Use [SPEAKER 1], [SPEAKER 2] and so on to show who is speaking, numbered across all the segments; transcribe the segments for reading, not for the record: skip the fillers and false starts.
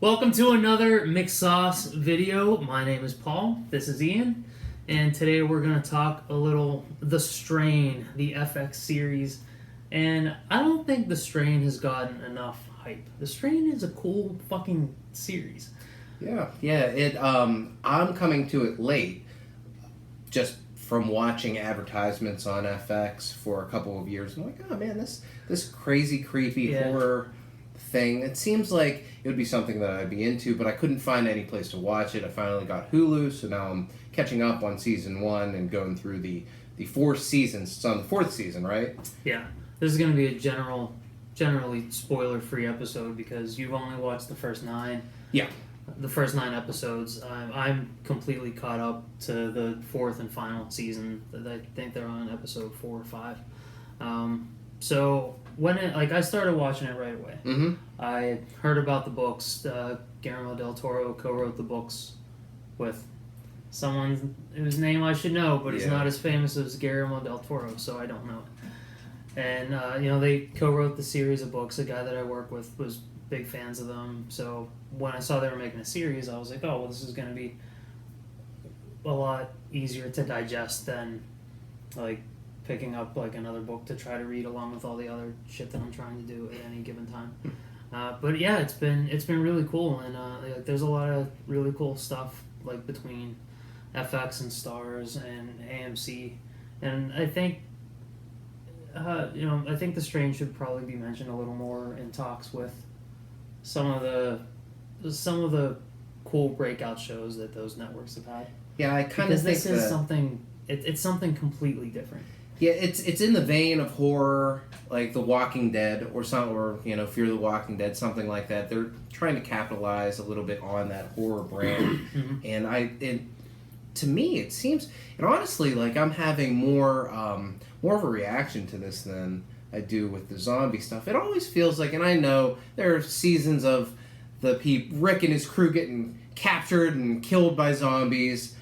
[SPEAKER 1] Welcome to another McSoss video. My name is Paul. This is Ian. And today we're going to talk a little The Strain, the FX series. And I don't think The Strain has gotten enough hype. The Strain is a cool fucking series.
[SPEAKER 2] Yeah. I'm coming to it late, just from watching advertisements on FX for a couple of years. I'm like, oh man, this crazy, creepy horror thing. It seems like it would be something that I'd be into, but I couldn't find any place to watch it. I finally got Hulu, so now I'm catching up on season 1 and going through the 4 seasons. It's on the 4th season, right?
[SPEAKER 1] Yeah. This is going to be a generally spoiler-free episode because you've only watched the first 9.
[SPEAKER 2] Yeah.
[SPEAKER 1] The first 9 episodes. I'm completely caught up to the 4th and final season. I think they're on episode 4 or 5. So when I started watching it right away.
[SPEAKER 2] Mm-hmm.
[SPEAKER 1] I heard about the books. Guillermo del Toro co-wrote the books with someone whose name I should know, but he's not as famous as Guillermo del Toro, so I don't know it. And they co-wrote the series of books. A guy that I work with was big fans of them. So when I saw they were making a series, I was like, oh, well, this is going to be a lot easier to digest than like picking up like another book to try to read along with all the other shit that I'm trying to do at any given time. But yeah, it's been really cool, and there's a lot of really cool stuff like between FX and Stars and AMC, and I think I think The Strain should probably be mentioned a little more in talks with some of the cool breakout shows that those networks have had.
[SPEAKER 2] Yeah, I kind of think
[SPEAKER 1] this is something. It's something completely different.
[SPEAKER 2] Yeah, it's in the vein of horror, like The Walking Dead, or Fear the Walking Dead, something like that. They're trying to capitalize a little bit on that horror brand, and to me, it seems, and honestly, like I'm having more of a reaction to this than I do with the zombie stuff. It always feels like, and I know there are seasons of Rick and his crew getting captured and killed by zombies.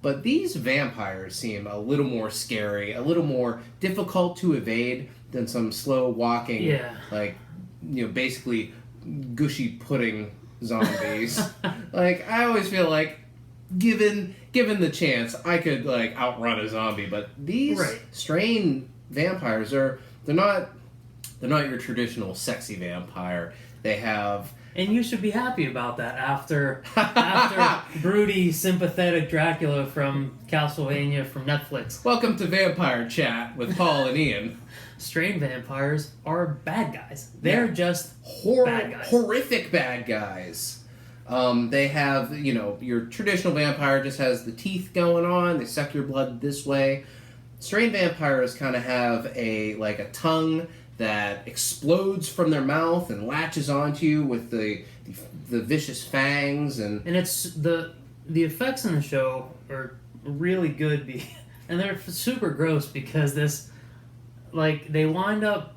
[SPEAKER 2] But these vampires seem a little more scary, a little more difficult to evade than some slow walking, basically gushy pudding zombies. Like, I always feel like, given the chance, I could like outrun a zombie. But these Strain vampires they're not your traditional sexy vampire. They have.
[SPEAKER 1] And you should be happy about that after broody, sympathetic Dracula from Castlevania from Netflix.
[SPEAKER 2] Welcome to Vampire Chat with Paul and Ian.
[SPEAKER 1] Strain vampires are bad guys. They're just bad guys.
[SPEAKER 2] Horrific bad guys. They have, your traditional vampire just has the teeth going on. They suck your blood this way. Strain vampires kind of have a tongue that explodes from their mouth and latches onto you with the vicious fangs, and
[SPEAKER 1] it's the effects in the show are really good, and they're super gross because they wind up.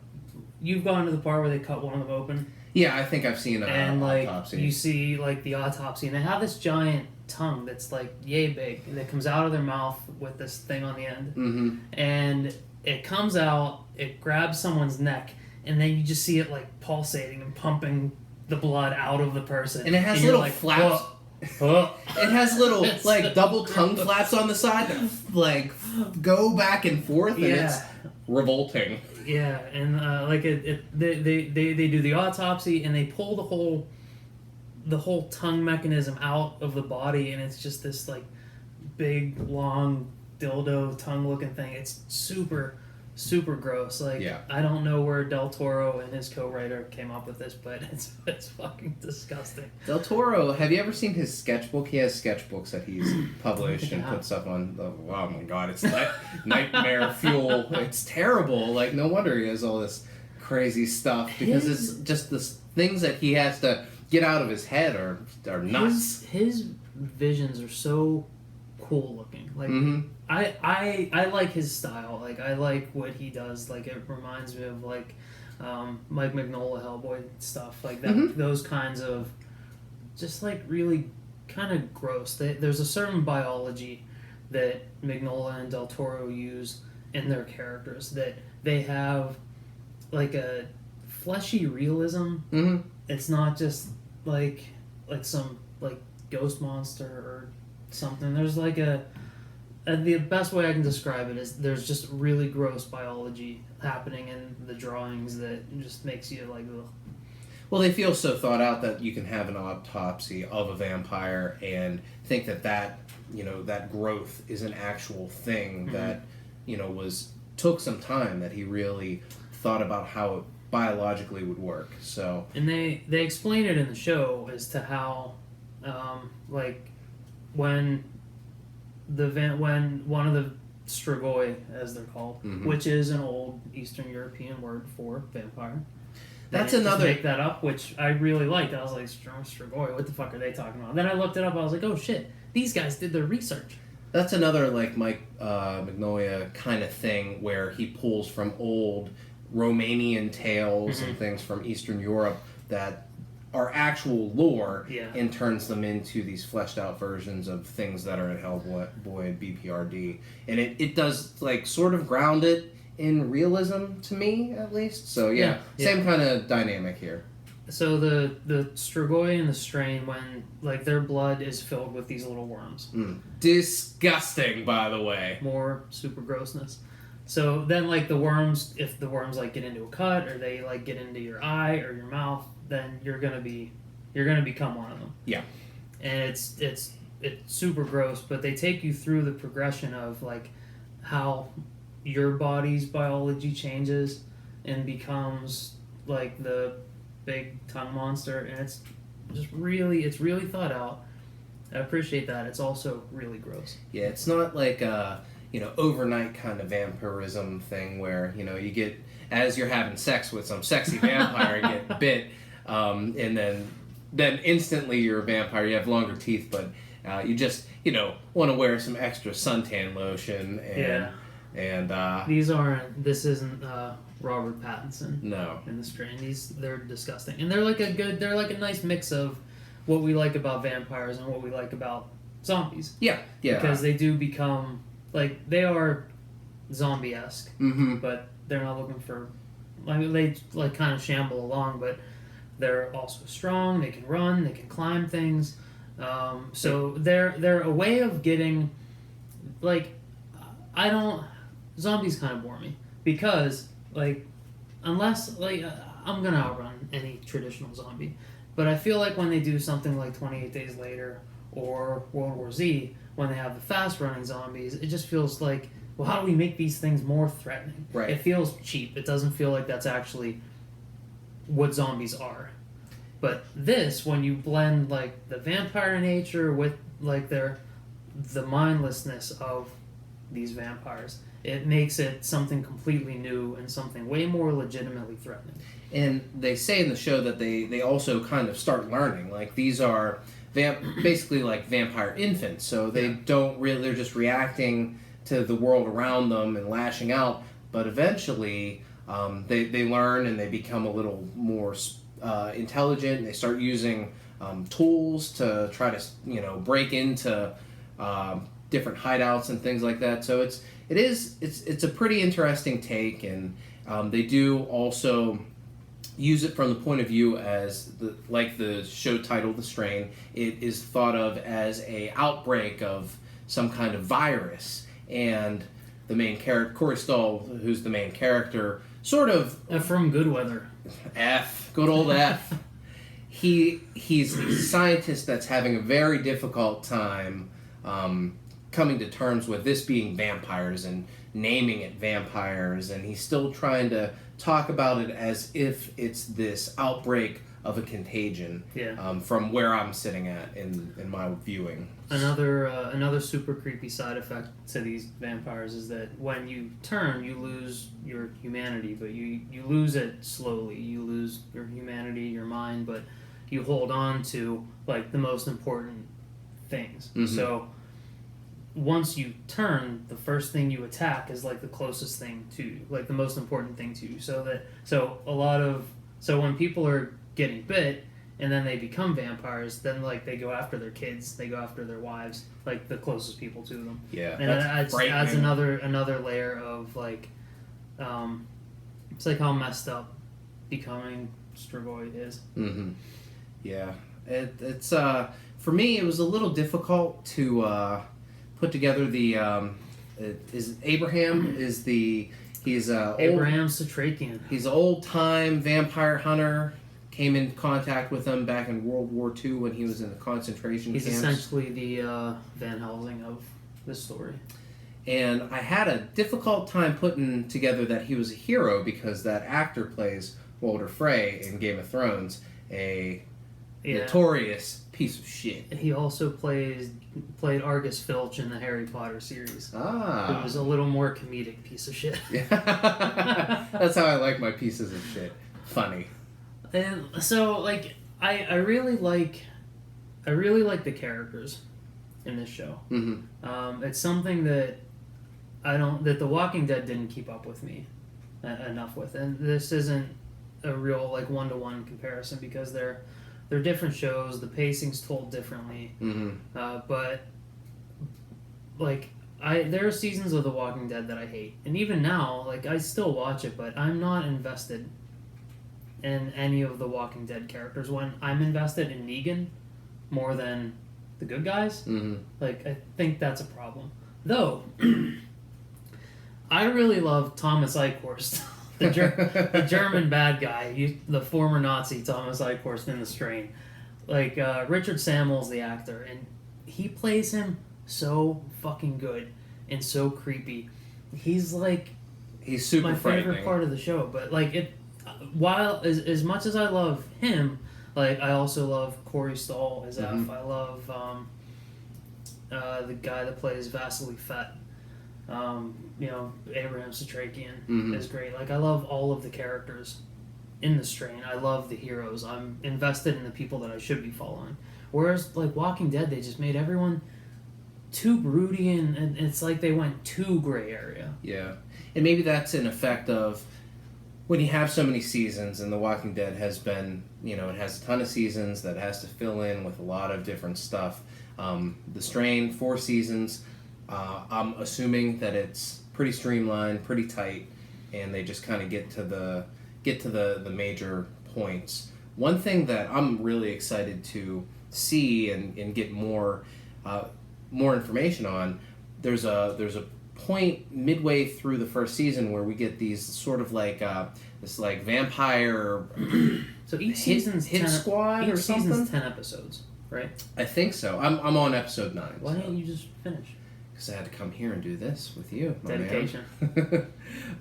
[SPEAKER 1] You've gone to the part where they cut one of them open.
[SPEAKER 2] Yeah, I think I've seen an autopsy.
[SPEAKER 1] You see the autopsy, and they have this giant tongue that's yay big that comes out of their mouth with this thing on the end, and it comes out. It grabs someone's neck, and then you just see it pulsating and pumping the blood out of the person.
[SPEAKER 2] And it has little flaps. It has little double tongue flaps on the side that go back and forth, and it's revolting.
[SPEAKER 1] Yeah, and they do the autopsy, and they pull the whole tongue mechanism out of the body, and it's just this big long dildo tongue looking thing. It's super gross. I don't know where Del Toro and his co-writer came up with this, but it's fucking disgusting.
[SPEAKER 2] Del Toro, have you ever seen his sketchbook? He has sketchbooks that he's published and put stuff on. Oh my god, it's nightmare fuel. It's terrible. No wonder he has all this crazy stuff, because it's just the things that he has to get out of his head are nuts.
[SPEAKER 1] His visions are so cool looking. I like his style. I like what he does. It reminds me of Mike Mignola Hellboy stuff. That those kinds of just really kind of gross. There's a certain biology that Mignola and Del Toro use in their characters, that they have a fleshy realism. It's not just some like ghost monster or something. There's like the best way I can describe it is there's just really gross biology happening in the drawings that just makes you like, ugh.
[SPEAKER 2] Well, they feel so thought out that you can have an autopsy of a vampire and think that that growth is an actual thing that took some time, that he really thought about how it biologically would work. So,
[SPEAKER 1] and they explain it in the show as to how like when one of the strigoi, as they're called, which is an old Eastern European word for vampire.
[SPEAKER 2] That's
[SPEAKER 1] just
[SPEAKER 2] another.
[SPEAKER 1] Make that up, which I really liked. I was like, strigoi, what the fuck are they talking about? Then I looked it up. I was like, oh shit, these guys did their research.
[SPEAKER 2] That's another like Mike Mignola kind of thing where he pulls from old Romanian tales and things from Eastern Europe that are actual lore and turns them into these fleshed out versions of things that are in Hellboy and BPRD. And it does like sort of ground it in realism to me, at least. So yeah. Same kind of dynamic here.
[SPEAKER 1] So the strigoi and the strain, when like their blood is filled with these little worms.
[SPEAKER 2] Disgusting, by the way.
[SPEAKER 1] More super grossness. So then like the worms, if the worms like get into a cut or they like get into your eye or your mouth, then you're gonna become one of them.
[SPEAKER 2] Yeah.
[SPEAKER 1] And it's super gross, but they take you through the progression of like how your body's biology changes and becomes like the big tongue monster, and it's really thought out. I appreciate that. It's also really gross.
[SPEAKER 2] Yeah, it's not like overnight kind of vampirism thing where you get, as you're having sex with some sexy vampire, you get bit, and then instantly you're a vampire. You have longer teeth, but you just want to wear some extra suntan lotion and. And
[SPEAKER 1] this isn't Robert Pattinson.
[SPEAKER 2] No.
[SPEAKER 1] In the strain. They're disgusting. And they're like a nice mix of what we like about vampires and what we like about zombies.
[SPEAKER 2] Yeah. Yeah.
[SPEAKER 1] Because they do become like they are zombie-esque. But they're not looking for they like kind of shamble along, but they're also strong, they can run, they can climb things. So they're a way of getting like zombies kind of bore me because, like, unless, like, I'm gonna outrun any traditional zombie, but I feel like when they do something like 28 Days Later or World War Z, when they have the fast-running zombies, it just feels like, well, how do we make these things more threatening?
[SPEAKER 2] Right.
[SPEAKER 1] It feels cheap. It doesn't feel like that's actually what zombies are. But this, when you blend, like, the vampire nature with, like, the mindlessness of these vampires, it makes it something completely new and something way more legitimately threatening.
[SPEAKER 2] And they say in the show that they also kind of start learning. Like, these are basically like vampire infants, so they don't really, they're just reacting to the world around them and lashing out, but eventually they learn and they become a little more intelligent, and they start using tools to try to break into different hideouts and things like that. So it's a pretty interesting take, and they do also use it from the point of view as the show title, The Strain. It is thought of as a outbreak of some kind of virus, and the main character, Cory Soul, who's the main character, sort of
[SPEAKER 1] from Good Weather.
[SPEAKER 2] Good old F. He's a scientist that's having a very difficult time coming to terms with this being vampires and naming it vampires, and he's still trying to talk about it as if it's this outbreak of a contagion. From where I'm sitting at in my viewing.
[SPEAKER 1] Another super creepy side effect to these vampires is that when you turn, you lose your humanity, but you lose it slowly. You lose your humanity, your mind, but you hold on to like the most important things. So once you turn, the first thing you attack is like the closest thing to you, like the most important thing to you. So when people are getting bit and then they become vampires, then like they go after their kids, they go after their wives, like the closest people to them.
[SPEAKER 2] Yeah,
[SPEAKER 1] and it adds another layer of like, it's like how messed up becoming strigoi is.
[SPEAKER 2] Yeah. It's for me, it was a little difficult to put together the. Is Abraham is the he's
[SPEAKER 1] Abraham Satrakian.
[SPEAKER 2] He's an old-time vampire hunter. Came in contact with him back in World War II when he was in the concentration camps.
[SPEAKER 1] He's essentially the Van Helsing of this story.
[SPEAKER 2] And I had a difficult time putting together that he was a hero because that actor plays Walder Frey in Game of Thrones, a notorious piece of shit.
[SPEAKER 1] He also played Argus Filch in the Harry Potter series.
[SPEAKER 2] Ah.
[SPEAKER 1] Who was a little more comedic piece of shit.
[SPEAKER 2] That's how I like my pieces of shit. Funny.
[SPEAKER 1] And so, like, I really like the characters in this show.
[SPEAKER 2] Mm-hmm.
[SPEAKER 1] It's something that that The Walking Dead didn't keep up with me enough with, and this isn't a real like one-to-one comparison because they're different shows. The pacing's told differently, but like there are seasons of The Walking Dead that I hate, and even now, like I still watch it, but I'm not invested in any of the Walking Dead characters. When I'm invested in Negan more than the good guys, like I think that's a problem. Though I really love Thomas Eichhorst, the German bad guy, the former Nazi Thomas Eichhorst in The Strain. Like Richard Samuel's the actor, and he plays him so fucking good and so creepy. He's
[SPEAKER 2] super
[SPEAKER 1] my favorite part of the show, but like it. While as much as I love him, like I also love Cory Soul as F. I love the guy that plays Vasily Fett. Abraham Satrakian is great. Like I love all of the characters in The Strain. I love the heroes. I'm invested in the people that I should be following. Whereas like Walking Dead, they just made everyone too broody and it's like they went too gray area.
[SPEAKER 2] Yeah, and maybe that's an effect of when you have so many seasons, and The Walking Dead has been, it has a ton of seasons that has to fill in with a lot of different stuff. The Strain, 4 seasons. I'm assuming that it's pretty streamlined, pretty tight, and they just kind of get to the major points. One thing that I'm really excited to see and get more information on, there's a point midway through the first season where we get these sort of like this like vampire.
[SPEAKER 1] So each season's
[SPEAKER 2] hit squad or something.
[SPEAKER 1] Season's 10 episodes, right?
[SPEAKER 2] I think so. I'm on episode 9.
[SPEAKER 1] Why didn't you just finish?
[SPEAKER 2] Because I had to come here and do this with you.
[SPEAKER 1] Dedication.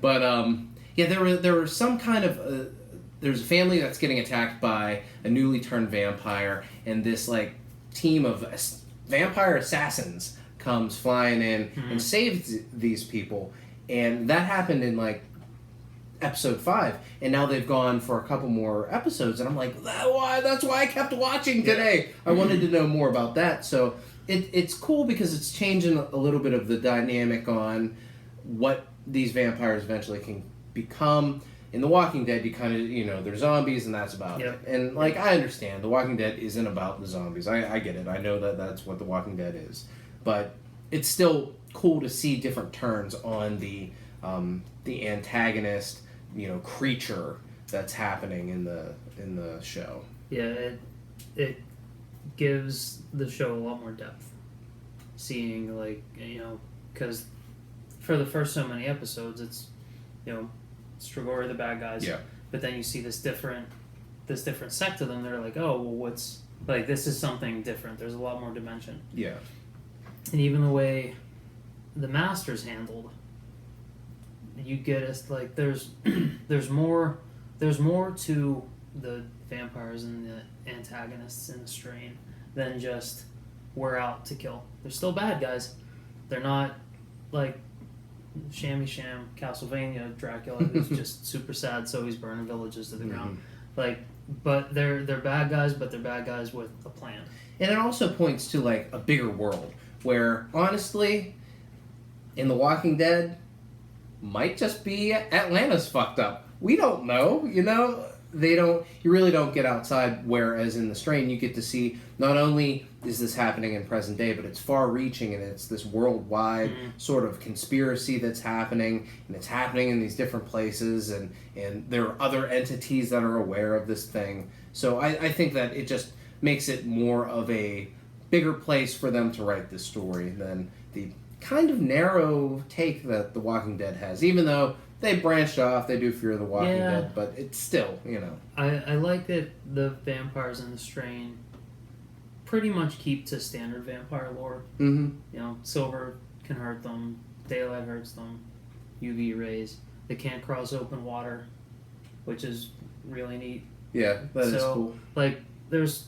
[SPEAKER 2] But there were some kind of there's a family that's getting attacked by a newly turned vampire, and this like team of vampire assassins comes flying in and saves these people, and that happened in like episode 5, and now they've gone for a couple more episodes, and I'm like, that's why I kept watching today. I wanted to know more about that. So it's cool because it's changing a little bit of the dynamic on what these vampires eventually can become. In The Walking Dead, you kind of, they're zombies and that's about it. And like, I understand The Walking Dead isn't about the zombies. I get it. I know that that's what The Walking Dead is. But it's still cool to see different turns on the antagonist, creature that's happening in the show.
[SPEAKER 1] Yeah, it gives the show a lot more depth. Seeing because for the first so many episodes, it's Strigoi the bad guys.
[SPEAKER 2] Yeah.
[SPEAKER 1] But then you see this different sect of them. They're like, oh, well, what's like this is something different. There's a lot more dimension.
[SPEAKER 2] Yeah.
[SPEAKER 1] And even the way the Master's handled, you get us like there's more to the vampires and the antagonists in The Strain than just we're out to kill. They're still bad guys. They're not like Shammy Sham Castlevania Dracula who's just super sad, so he's burning villages to the ground. Like, but they're bad guys, but they're bad guys with a plan.
[SPEAKER 2] And it also points to like a bigger world where honestly, in The Walking Dead, might just be Atlanta's fucked up. We don't know, you really don't get outside, whereas in The Strain you get to see not only is this happening in present day, but it's far reaching and it's this worldwide sort of conspiracy that's happening, and it's happening in these different places, and there are other entities that are aware of this thing. So I think that it just makes it more of a bigger place for them to write this story than the kind of narrow take that The Walking Dead has. Even though they branched off, they do Fear the Walking Dead, but it's still, you know.
[SPEAKER 1] I like that the vampires in The Strain pretty much keep to standard vampire lore.
[SPEAKER 2] Mm-hmm.
[SPEAKER 1] You know, silver can hurt them, daylight hurts them, UV rays. They can't cross open water, which is really neat.
[SPEAKER 2] Yeah, that is cool.
[SPEAKER 1] Like, there's,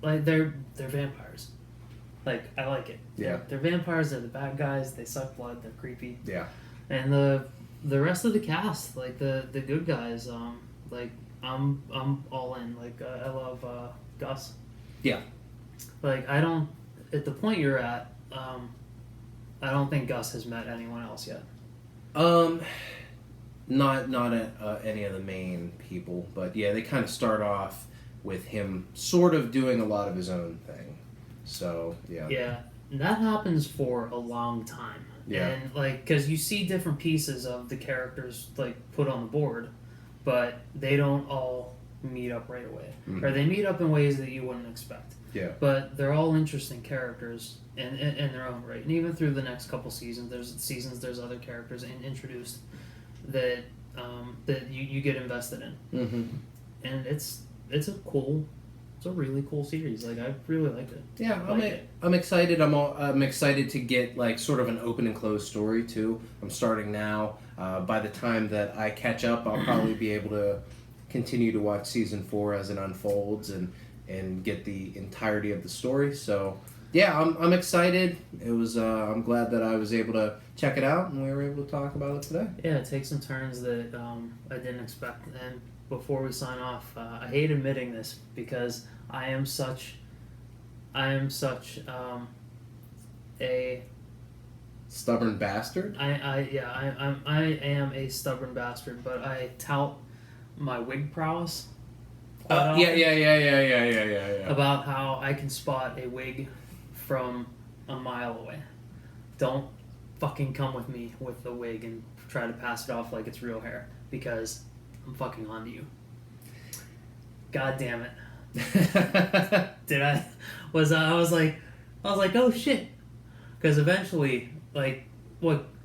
[SPEAKER 1] like, they're vampires. Like, I like it.
[SPEAKER 2] Yeah.
[SPEAKER 1] They're vampires, they're the bad guys, they suck blood, they're creepy.
[SPEAKER 2] Yeah.
[SPEAKER 1] And the rest of the cast, like, the good guys, like, I'm all in. Like, I love Gus.
[SPEAKER 2] Yeah.
[SPEAKER 1] Like, I don't, at the point you're at, I don't think Gus has met anyone else yet.
[SPEAKER 2] Not any of the main people, but yeah, they kind of start off with him sort of doing a lot of his own thing. So, yeah.
[SPEAKER 1] Yeah, and that happens for a long time.
[SPEAKER 2] Yeah.
[SPEAKER 1] And, like, because you see different pieces of the characters, like, put on the board, but they don't all meet up right away.
[SPEAKER 2] Mm-hmm.
[SPEAKER 1] Or they meet up in ways that you wouldn't expect.
[SPEAKER 2] Yeah.
[SPEAKER 1] But they're all interesting characters in their own right. And even through the next couple seasons, there's other characters introduced that that you get invested in.
[SPEAKER 2] Mm-hmm.
[SPEAKER 1] And it's a really cool series. Like, I really liked it.
[SPEAKER 2] Yeah, I'm excited. I'm excited to get like sort of an open and closed story too. I'm starting now. By the time that I catch up, I'll probably be able to continue to watch season 4 as it unfolds and get the entirety of the story. So yeah, I'm excited. It was I'm glad that I was able to check it out and we were able to talk about it today.
[SPEAKER 1] Yeah, it takes some turns that I didn't expect. And before we sign off, I hate admitting this because I am such a
[SPEAKER 2] stubborn bastard.
[SPEAKER 1] I am a stubborn bastard, but I tout my wig prowess.
[SPEAKER 2] Yeah.
[SPEAKER 1] About how I can spot a wig from a mile away. Don't fucking come with me with the wig and try to pass it off like it's real hair, because I'm fucking onto you. God damn it. I was like, oh shit. Because eventually, like,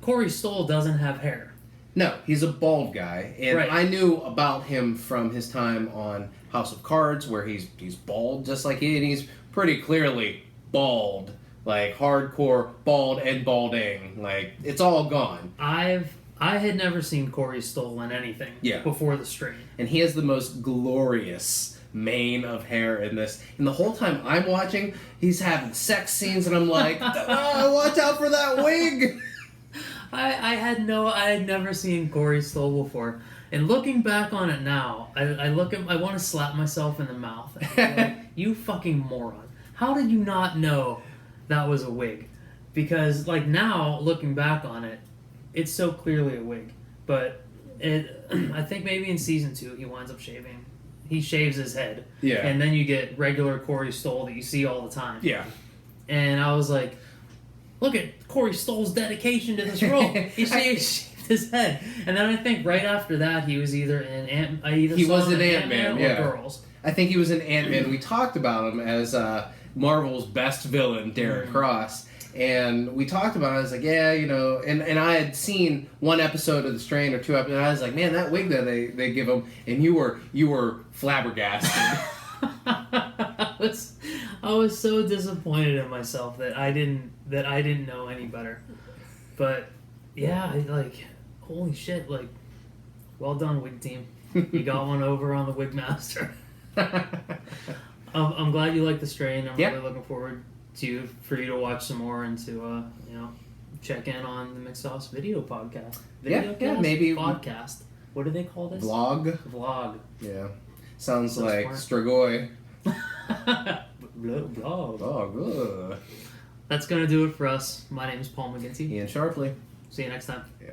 [SPEAKER 1] Cory Soul doesn't have hair.
[SPEAKER 2] No, he's a bald guy, and
[SPEAKER 1] right.
[SPEAKER 2] I knew about him from his time on House of Cards, where he's bald just like he, and he's pretty clearly bald, like hardcore bald and balding, like it's all gone.
[SPEAKER 1] I had never seen Cory Soul in anything before The Strain,
[SPEAKER 2] and he has the most glorious mane of hair in this. And the whole time I'm watching, he's having sex scenes, and I'm like, watch out for that wig.
[SPEAKER 1] I had never seen Cory Soul before, and looking back on it now, I want to slap myself in the mouth. And like, you fucking moron! How did you not know that was a wig? Because like now, looking back on it, it's so clearly a wig. But I think maybe in season 2 he winds up shaving. He shaves his head, and then you get regular Cory Soul that you see all the time.
[SPEAKER 2] Yeah,
[SPEAKER 1] and I was like, look at Cory Stoll's dedication to this role. He shaved his head. And then I think right after that, he was either in Ant-Man or Girls.
[SPEAKER 2] I think he was in Ant-Man. We talked about him as Marvel's best villain, Darren Cross. And we talked about it. I was like, yeah, you know, and I had seen one episode of The Strain or 2 episodes, and I was like, man, that wig that they give him, and you were flabbergasted.
[SPEAKER 1] I was so disappointed in myself that I didn't know any better. But yeah, like, holy shit, like, well done, wig team. You got one over on the wig master. I'm glad you like The Strain. I'm really looking forward for you to watch some more and to check in on the McSoss video podcast.
[SPEAKER 2] Maybe
[SPEAKER 1] podcast. What do they call this?
[SPEAKER 2] Vlog. Yeah, sounds like Strigoi.
[SPEAKER 1] That's gonna do it for us. My name is Paul McGinty.
[SPEAKER 2] Ian Sharpley.
[SPEAKER 1] See you next time.
[SPEAKER 2] Yeah.